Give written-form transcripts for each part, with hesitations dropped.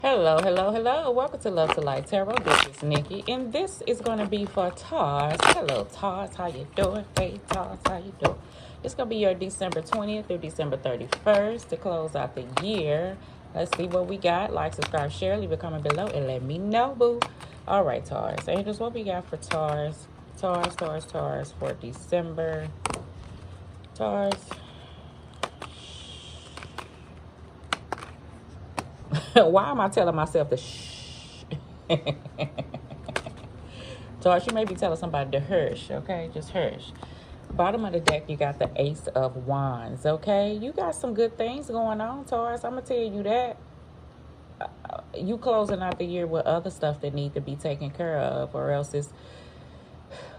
Hello, hello, hello. Welcome to Love to Light Tarot. This is Nikki, and this is going to be for Taurus. Hello, Taurus. How you doing? Hey, Taurus. How you doing? It's going to be your December 20th through December 31st to close out the year. Let's see what we got. Like, subscribe, share, leave a comment below, and let me know, boo. All right, Taurus. Angels, what we got for Taurus? Taurus for December. Taurus. Why am I telling myself to shh? Taurus, you may be telling somebody to hush, okay? Just hush. Bottom of the deck, you got the Ace of Wands, okay? You got some good things going on, Taurus. I'm going to tell you that. You closing out the year with other stuff that need to be taken care of, or else it's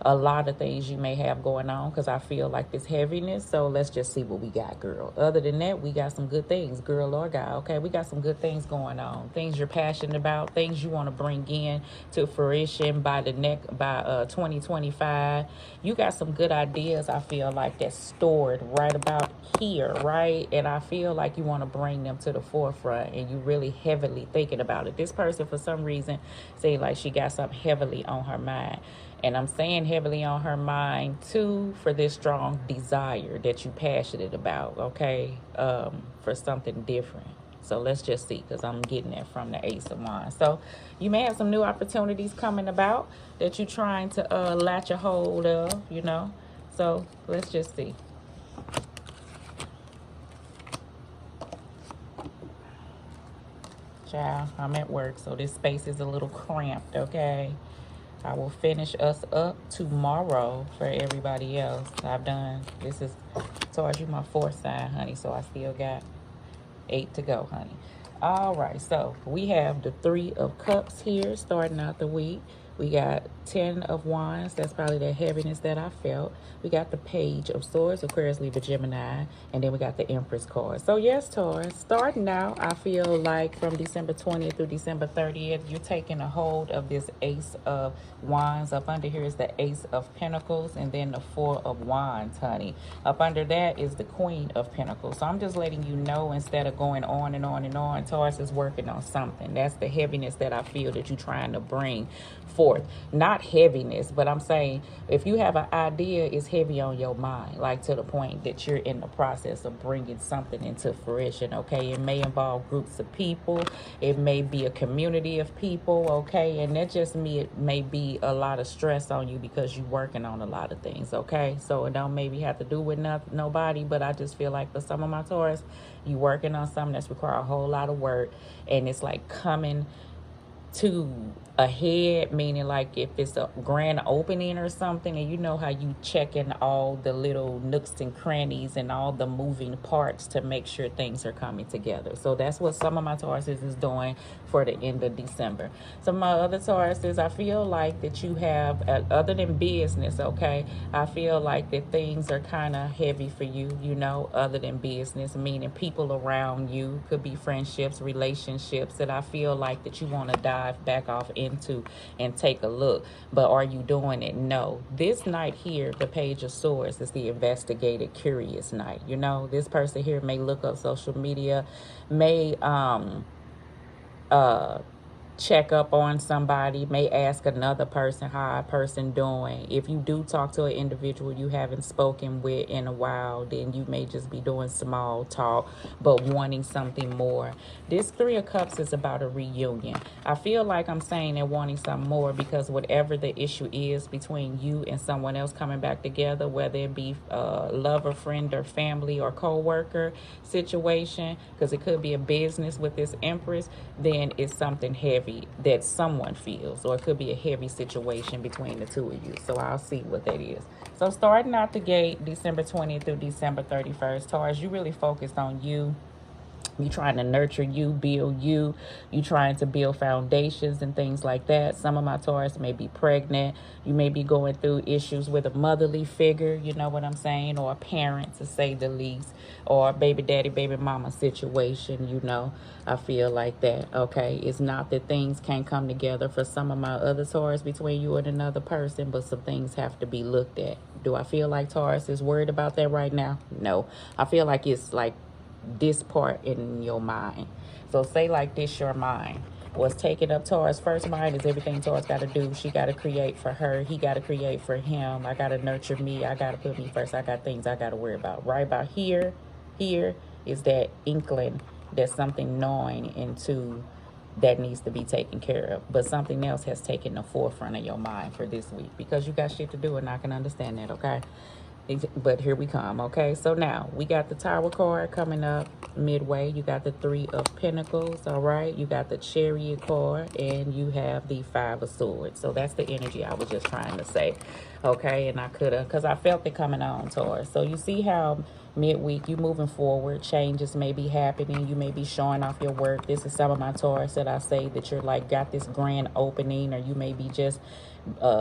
a lot of things you may have going on, because I feel like this heaviness. So let's just see what we got, girl. Other than that, we got some good things, girl or guy. Okay, we got some good things going on, things you're passionate about, things you want to bring in to fruition by 2025. You got some good ideas, I feel like, that's stored right about here, right? And I feel like you want to bring them to the forefront, and you really heavily thinking about it. This person, for some reason, say like she got something heavily on her mind. And I'm saying heavily on her mind, too, for this strong desire that you're passionate about, okay, for something different. So let's just see, because I'm getting that from the Ace of Wands. So you may have some new opportunities coming about that you're trying to latch a hold of, you know. So let's just see. Child, I'm at work, so this space is a little cramped, okay? I will finish us up tomorrow for everybody else. This is towards you, my fourth sign, honey, so I still got 8 to go, honey. All right, so we have the Three of Cups here starting out the week. We got 10 of Wands. That's probably the heaviness that I felt. We got the Page of Swords, Aquarius, Libra, Gemini. And then we got the Empress card. So yes, Taurus, starting out, I feel like from December 20th through December 30th, you're taking a hold of this Ace of Wands. Up under here is the Ace of Pentacles, and then the Four of Wands, honey. Up under that is the Queen of Pentacles. So I'm just letting you know, instead of going on and on and on, Taurus is working on something. That's the heaviness that I feel that you're trying to bring forth. Not heaviness, but I'm saying if you have an idea, it's heavy on your mind, like to the point that you're in the process of bringing something into fruition, okay? It may involve groups of people. It may be a community of people, okay? And that just may be a lot of stress on you because you're working on a lot of things, okay? So it don't maybe have to do with nobody, but I just feel like for some of my Taurus, you working on something that's require a whole lot of work, and it's like coming to a head, meaning like if it's a grand opening or something, and you know how you check in all the little nooks and crannies and all the moving parts to make sure things are coming together. So that's what some of my Tauruses is doing for the end of December. Some of my other Tauruses, I feel like that you have, other than business, okay, I feel like that things are kind of heavy for you, you know, other than business, meaning people around you, could be friendships, relationships, that I feel like that you want to dive back off into and take a look. But are you doing it? No. This night here, the Page of Swords, is the investigated, curious night. You know, this person here may look up social media, may check up on somebody, may ask another person how a person doing. If you do talk to an individual you haven't spoken with in a while, then you may just be doing small talk but wanting something more. This Three of Cups is about a reunion. I feel like I'm saying and wanting something more because whatever the issue is between you and someone else coming back together, whether it be lover, friend, or family, or co-worker situation, because it could be a business with this Empress, then it's something heavy that someone feels, or it could be a heavy situation between the two of you. So I'll see what that is. So starting out the gate, December 20th through December 31st, Taurus, you really focused on you. You trying to nurture you, build you. You trying to build foundations and things like that. Some of my Taurus may be pregnant. You may be going through issues with a motherly figure, you know what I'm saying, or a parent, to say the least, or a baby daddy, baby mama situation, you know. I feel like that, okay? It's not that things can't come together for some of my other Taurus between you and another person, but some things have to be looked at. Do I feel like Taurus is worried about that right now? No. I feel like it's like this part in your mind. So say like this, your mind. What's taking up Taurus' first mind is everything Taurus got to do. She got to create for her. He got to create for him. I got to nurture me. I got to put me first. I got things I got to worry about. Right about here is that inkling, that's something gnawing into that needs to be taken care of. But something else has taken the forefront of your mind for this week because you got shit to do, and I can understand that, okay? But here we come, okay? So now we got the Tower card coming up midway. You got the Three of Pentacles, all right? You got the Chariot card, and you have the Five of Swords. So that's the energy I was just trying to say, okay? And I could have, because I felt it coming on, Taurus. So you see how midweek you moving forward, changes may be happening, you may be showing off your work. This is some of my Taurus that I say that you're like got this grand opening, or you may be just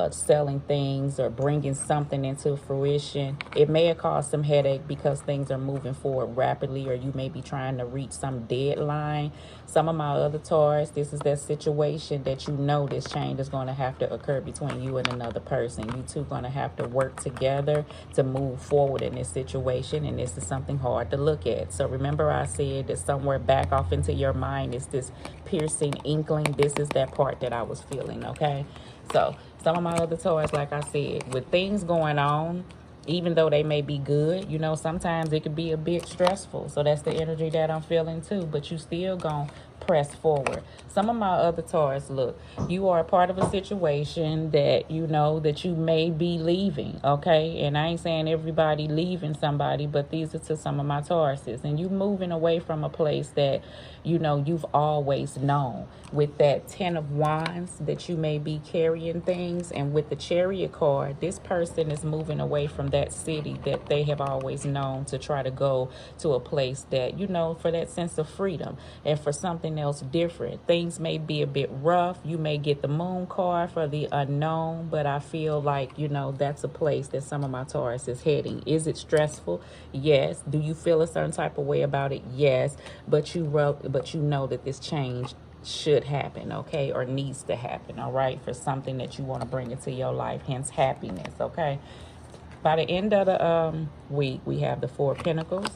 selling things or bringing something into fruition. It may have caused some headache because things are moving forward rapidly, or you may be trying to reach some deadline. Some of my other Taurus, this is that situation that you know this change is going to have to occur between you and another person. You two going to have to work together to move forward in this situation, and this is something hard to look at. So remember I said that somewhere back off into your mind is this piercing inkling. This is that part that I was feeling, okay? So some of my other Taurus, like I said, with things going on, even though they may be good, you know, sometimes it could be a bit stressful. So that's the energy that I'm feeling too. But you still gonna press forward. Some of my other Taurus, look, you are a part of a situation that you know that you may be leaving, okay? And I ain't saying everybody leaving somebody, but these are to some of my Tauruses. And you moving away from a place that, you know, you've always known. With that Ten of Wands that you may be carrying things, and with the Chariot card, this person is moving away from that city that they have always known to try to go to a place that, you know, for that sense of freedom and for something else different. Things may be a bit rough. You may get the Moon card for the unknown, but I feel like, you know, that's a place that some of my Taurus is heading. Is it stressful? Yes. Do you feel a certain type of way about it? Yes. But you know that this change should happen, okay, or needs to happen, all right, for something that you want to bring into your life, hence happiness, okay? By the end of the week, we have the Four of Pentacles.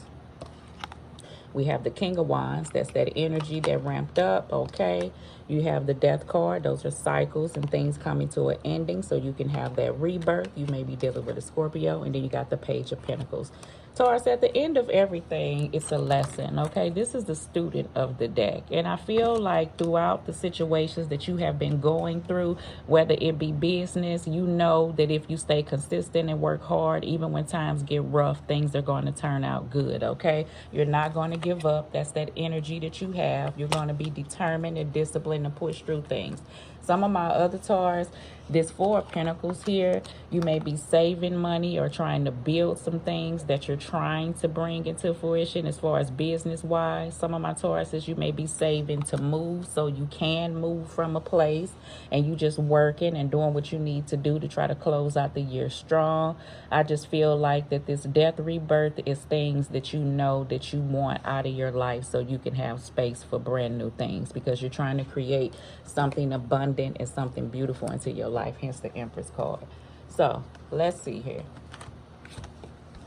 We have the King of Wands. That's that energy that ramped up, okay? You have the Death card. Those are cycles and things coming to an ending, so you can have that rebirth. You may be dealing with a Scorpio. And then you got the Page of Pentacles. Taurus, at the end of everything, it's a lesson, okay? This is the student of the deck. And I feel like throughout the situations that you have been going through, whether it be business, you know that if you stay consistent and work hard, even when times get rough, things are going to turn out good, okay? You're not going to give up. That's that energy that you have. You're going to be determined and disciplined to push through things. Some of my other Taurus, this Four of Pentacles here, you may be saving money or trying to build some things that you're trying to bring into fruition as far as business-wise. Some of my Tauruses, you may be saving to move so you can move from a place, and you just working and doing what you need to do to try to close out the year strong. I just feel like that this death rebirth is things that you know that you want out of your life so you can have space for brand new things, because you're trying to create something abundant and something beautiful into your life, hence the Empress card. So let's see here.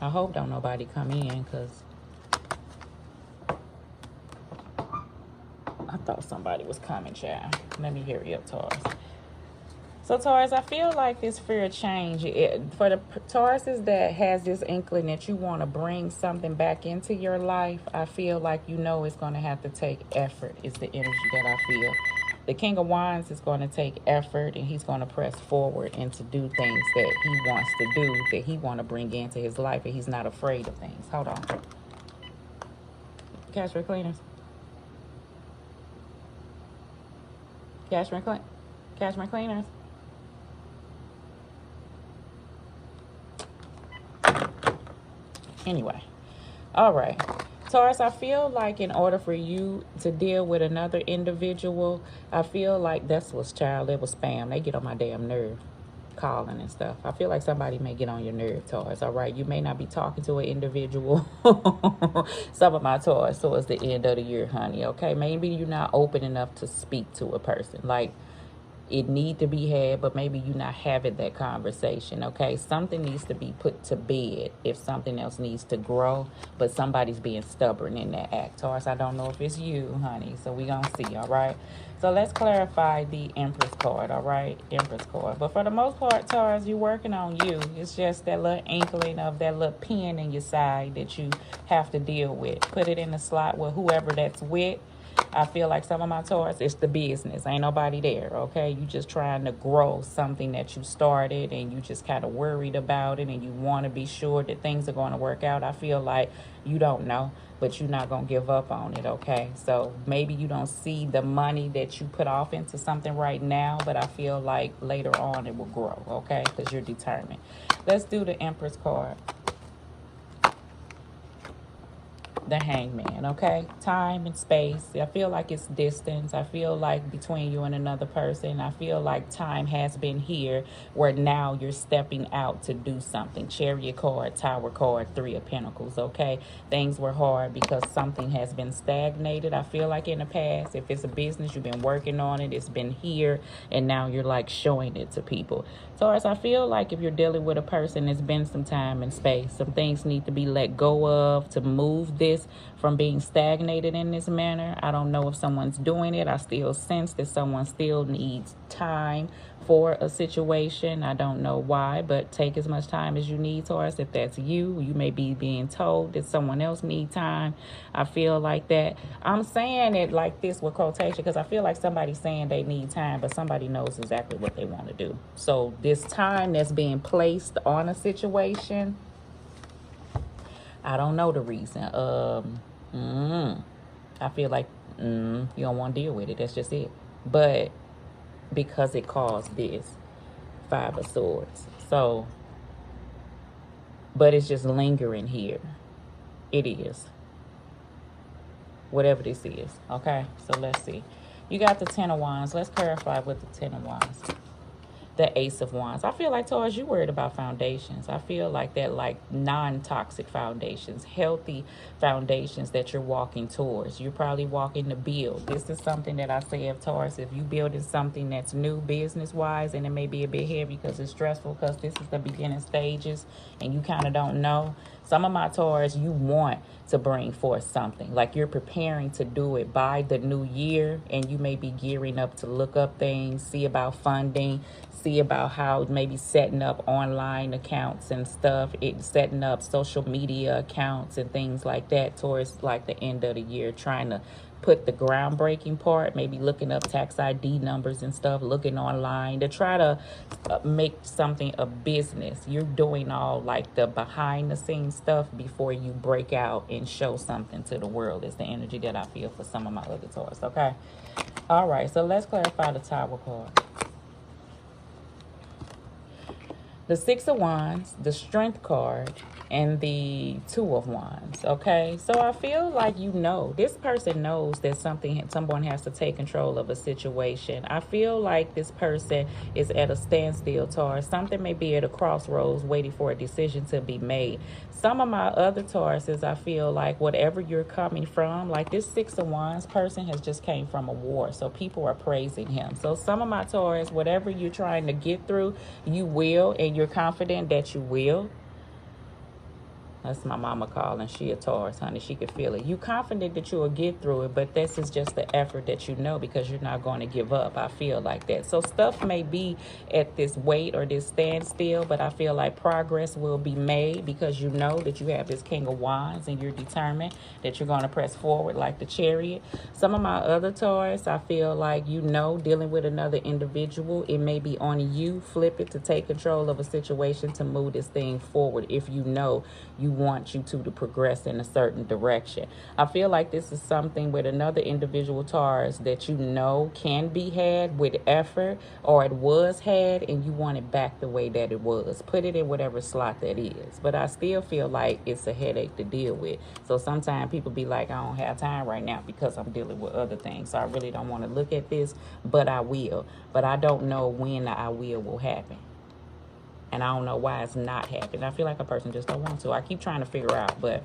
I hope don't nobody come in, because I thought somebody was coming, child. Let me hurry up, Taurus. So Taurus, I feel like this fear of change, for the Tauruses that has this inkling that you want to bring something back into your life, I feel like you know it's going to have to take effort, is the energy that I feel. The King of Wands is going to take effort, and he's going to press forward and to do things that he wants to do, that he want to bring into his life, and he's not afraid of things. Hold on. Cashmere cleaners. Cashmere cleaners. Anyway, all right. Taurus, I feel like in order for you to deal with another individual, I feel like that's what's child, it was spam. They get on my damn nerve, calling and stuff. I feel like somebody may get on your nerve, Taurus, all right? You may not be talking to an individual. Some of my Taurus towards the end of the year, honey, okay? Maybe you're not open enough to speak to a person. Like, it need to be had, but maybe you're not having that conversation, okay? Something needs to be put to bed if something else needs to grow, but somebody's being stubborn in that act. Taurus, I don't know if it's you, honey, so we gonna see, all right? So let's clarify the Empress card, all right? Empress card. But for the most part, Taurus, you're working on you. It's just that little inkling of that little pin in your side that you have to deal with. Put it in the slot with whoever that's with. I feel like some of my Taurus, it's the business. Ain't nobody there, okay? You just trying to grow something that you started and you just kind of worried about it and you want to be sure that things are going to work out. I feel like you don't know, but you're not going to give up on it, okay? So maybe you don't see the money that you put off into something right now, but I feel like later on it will grow, okay? Because you're determined. Let's do the Empress card. The Hangman, okay? Time and space. I feel like it's distance. I feel like between you and another person. I feel like time has been here where now you're stepping out to do something. Chariot card, Tower card, Three of Pentacles, okay? Things were hard because something has been stagnated. I feel like in the past, if it's a business, you've been working on it, it's been here, and now you're like showing it to people. Taurus, I feel like if you're dealing with a person, it's been some time and space. Some things need to be let go of to move this from being stagnated in this manner. I don't know if someone's doing it. I still sense that someone still needs time for a situation. I don't know why, but take as much time as you need, Taurus. If that's you, you may be being told that someone else needs time. I feel like that. I'm saying it like this with quotation because I feel like somebody's saying they need time, but somebody knows exactly what they want to do. So this time that's being placed on a situation, I don't know the reason. I feel like you don't want to deal with it. That's just it. But because it caused this, Five of Swords. So, but it's just lingering here. It is. Whatever this is. Okay, so let's see. You got the Ten of Wands. Let's clarify with the Ten of Wands. The Ace of Wands. I feel like, Taurus, you worried about foundations. I feel like that, like non-toxic foundations, healthy foundations that you're walking towards. You're probably walking to build. This is something that I say of Taurus, if you building something that's new business-wise, and it may be a bit heavy because it's stressful because this is the beginning stages and you kind of don't know. Some of my Taurus, you want to bring forth something. Like you're preparing to do it by the new year, and you may be gearing up to look up things, see about funding, see about how maybe setting up online accounts and stuff, setting up social media accounts and things like that towards like the end of the year, trying to put the groundbreaking part, maybe looking up tax ID numbers and stuff, looking online to try to make something a business. You're doing all like the behind the scenes stuff before you break out and show something to the world. Is the energy that I feel for some of my other Taurus, okay? All right, so let's clarify the Tower card. The Six of Wands, the Strength card, and the Two of Wands, okay? So I feel like you know, this person knows that someone has to take control of a situation. I feel like this person is at a standstill, Taurus. Something may be at a crossroads waiting for a decision to be made. Some of my other Tauruses, I feel like whatever you're coming from, like this Six of Wands person has just came from a war, so people are praising him. So some of my Taurus, whatever you're trying to get through, you will, and you're confident that you will. That's my mama calling. She a Taurus, honey. She could feel it. You confident that you will get through it, but this is just the effort that you know because you're not going to give up. I feel like that. So stuff may be at this wait or this standstill, but I feel like progress will be made because you know that you have this King of Wands and you're determined that you're going to press forward like the Chariot. Some of my other Taurus, I feel like you know, dealing with another individual, it may be on you. Flip it to take control of a situation to move this thing forward if you know you want you to progress in a certain direction. I feel like this is something with another individual Taurus that you know can be had with effort, or it was had and you want it back the way that it was. Put it in whatever slot that is. But I still feel like it's a headache to deal with. So sometimes people be like, I don't have time right now because I'm dealing with other things. So I really don't want to look at this, but I will. But I don't know when the I will happen. And I don't know why it's not happening. I feel like a person just don't want to. I keep trying to figure out, but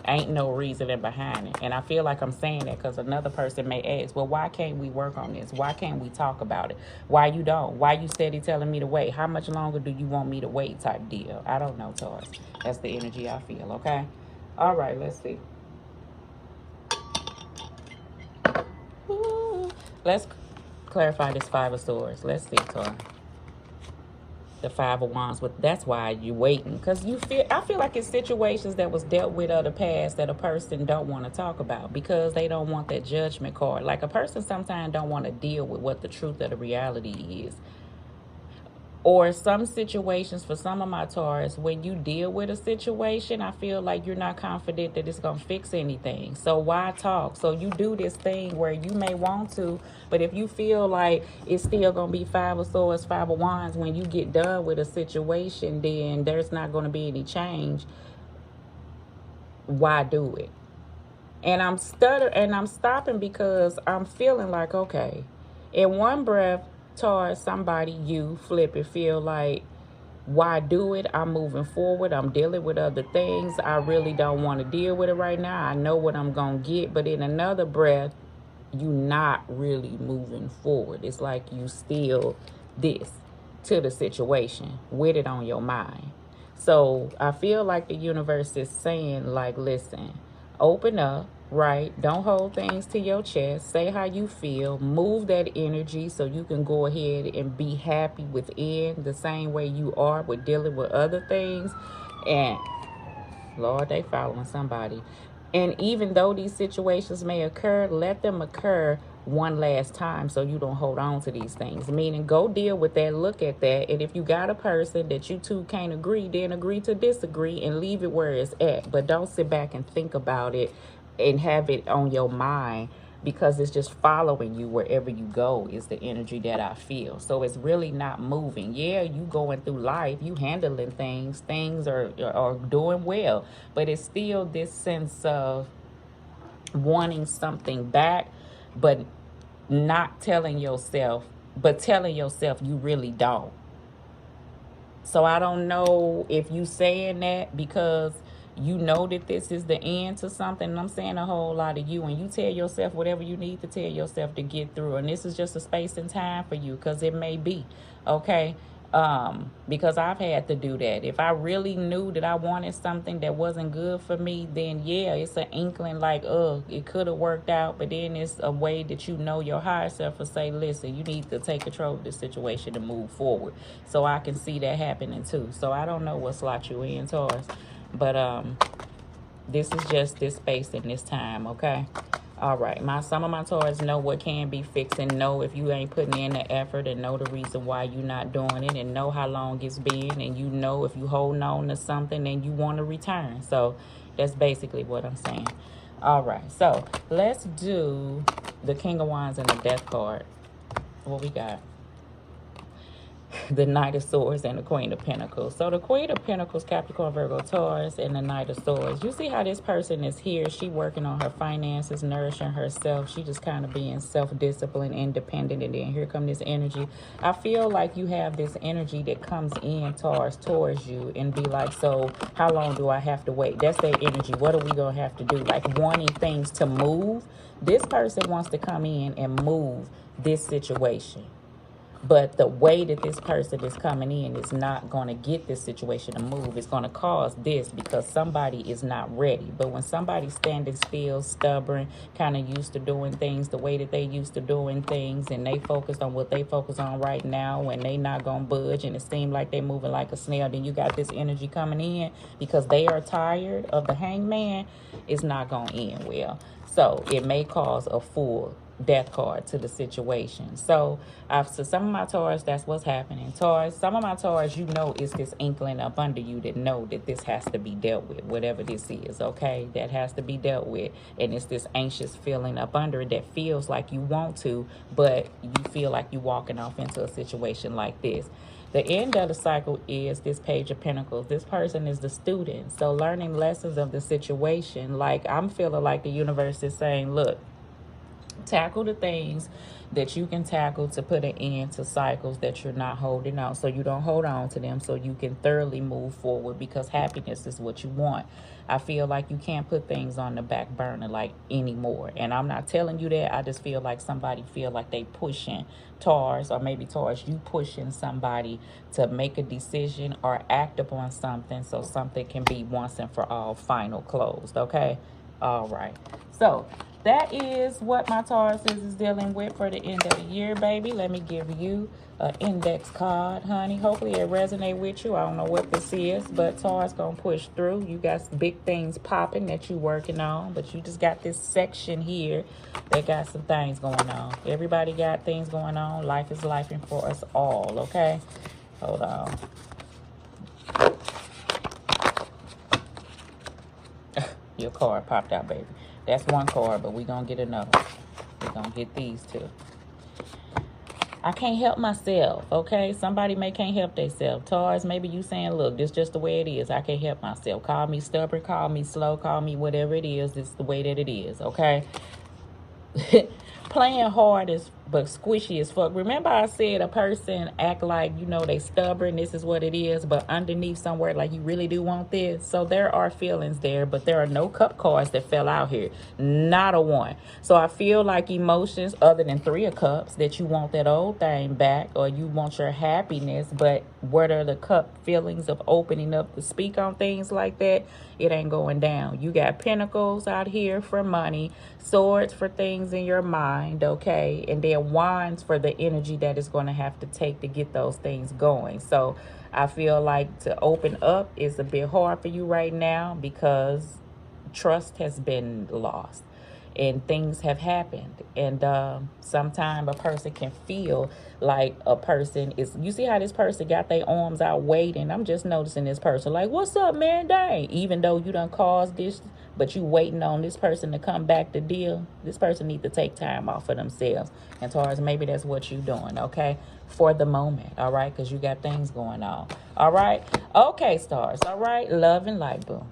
Ain't no reasoning behind it. And I feel like I'm saying that because another person may ask, well, why can't we work on this? Why can't we talk about it? Why you don't? Why you steady telling me to wait? How much longer do you want me to wait type deal? I don't know, Taurus. That's the energy I feel, okay? All right, let's see. Ooh. Let's clarify this Five of Swords. Let's see, Taurus. The Five of Wands, but that's why you're waiting, because I feel like it's situations that was dealt with of the past that a person don't want to talk about because they don't want that judgment card. Like a person sometimes don't want to deal with what the truth of the reality is. Or some situations, for some of my Taurus, when you deal with a situation, I feel like you're not confident that it's going to fix anything. So why talk? So you do this thing where you may want to, but if you feel like it's still going to be Five of Swords, Five of Wands, when you get done with a situation, then there's not going to be any change. Why do it? And I'm stopping because I'm feeling like, okay, in one breath, Taurus, somebody, you flip it, feel like, why do it? I'm moving forward. I'm dealing with other things. I really don't want to deal with it right now. I know what I'm going to get. But in another breath, you not really moving forward. It's like you still this to the situation with it on your mind. So I feel like the universe is saying, like, listen, open up, right? Don't hold things to your chest. Say how you feel. Move that energy so you can go ahead and be happy within the same way you are with dealing with other things. And Lord, they following somebody. And even though these situations may occur, let them occur one last time so you don't hold on to these things. Meaning, go deal with that, look at that. And if you got a person that you two can't agree, then agree to disagree and leave it where it's at. But don't sit back and think about it and have it on your mind, because it's just following you wherever you go is the energy that I feel. So it's really not moving. Yeah, you going through life, you handling things are doing well, but it's still this sense of wanting something back, but not telling yourself, but telling yourself you really don't. So I don't know if you saying that because you know that this is the end to something. And I'm saying a whole lot of you, and you tell yourself whatever you need to tell yourself to get through. And this is just a space and time for you, because it may be, okay? Because I've had to do that. If I really knew that I wanted something that wasn't good for me, then yeah, it's an inkling like, it could have worked out. But then it's a way that you know your higher self will say, listen, you need to take control of this situation and move forward. So I can see that happening too. So I don't know what slot you in, Taurus. But this is just this space and this time, okay? All right, some of my Taurus know what can be fixed, and know if you ain't putting in the effort, and know the reason why you're not doing it, and know how long it's been, and you know if you holding on to something and you want to return. So that's basically what I'm saying. All right, so let's do the King of Wands and the Death card. What we got? The Knight of Swords and the Queen of Pentacles. So the Queen of Pentacles, Capricorn, Virgo, Taurus, and the Knight of Swords. You see how this person is here. She working on her finances, nourishing herself. She just kind of being self-disciplined, independent. And then here come this energy. I feel like you have this energy that comes in, Taurus, towards you and be like, so how long do I have to wait? That's their energy. What are we going to have to do? Like wanting things to move. This person wants to come in and move this situation. But the way that this person is coming in is not going to get this situation to move. It's going to cause this because somebody is not ready. But when somebody's standing still, stubborn, kind of used to doing things the way that they used to doing things, and they focus on what they focus on right now, and they not going to budge, and it seems like they're moving like a snail, then you got this energy coming in because they are tired of the Hangman. It's not going to end well. So it may cause a full death card to the situation. So to some of my Taurus, that's what's happening. Taurus, some of my Taurus, you know, it's this inkling up under you that know that this has to be dealt with, whatever this is, okay? That has to be dealt with. And it's this anxious feeling up under it that feels like you want to, but you feel like you're walking off into a situation like this. The end of the cycle is this Page of Pentacles. This person is the student. So learning lessons of the situation. Like, I'm feeling like the universe is saying, look, Tackle the things that you can tackle to put an end to cycles that you're not holding on, so you don't hold on to them, so you can thoroughly move forward, because happiness is what you want. I feel like you can't put things on the back burner like anymore, and I'm not telling you that. I just feel like somebody feel like they pushing Taurus, or maybe Taurus, you pushing somebody to make a decision or act upon something, so something can be once and for all final closed. Okay, all right. So that is what my Taurus is dealing with for the end of the year, baby. Let me give you an index card, honey. Hopefully it resonate with you. I don't know what this is, but Taurus gonna push through. You got some big things popping that you working on, but you just got this section here that got some things going on. Everybody got things going on. Life is life and for us all, okay? Hold on. Your card popped out, baby. That's one card, but we're going to get another. We're going to get these two. I can't help myself, okay? Somebody can't help themselves. Taurus, maybe you saying, look, this just the way it is. I can't help myself. Call me stubborn, call me slow, call me whatever it is. It's the way that it is, okay? Playing hard is but squishy as fuck. Remember I said a person act like, you know, they stubborn, this is what it is, but underneath somewhere like you really do want this. So there are feelings there, but there are no cup cards that fell out here. Not a one. So I feel like emotions other than 3 of cups, that you want that old thing back, or you want your happiness, but what are the cup feelings of opening up to speak on things like that? It ain't going down. You got pentacles out here for money, swords for things in your mind, okay? And then wands for the energy that is going to have to take to get those things going. So I feel like to open up is a bit hard for you right now, because trust has been lost and things have happened. And sometimes a person can feel like a person is, you see how this person got their arms out waiting. I'm just noticing this person like, what's up, man? Dang. Even though you done caused this, but you waiting on this person to come back to deal. This person need to take time off for themselves. And Taurus, maybe that's what you doing, okay? For the moment, all right? Because you got things going on, all right? Okay, stars, all right? Love and light, boo.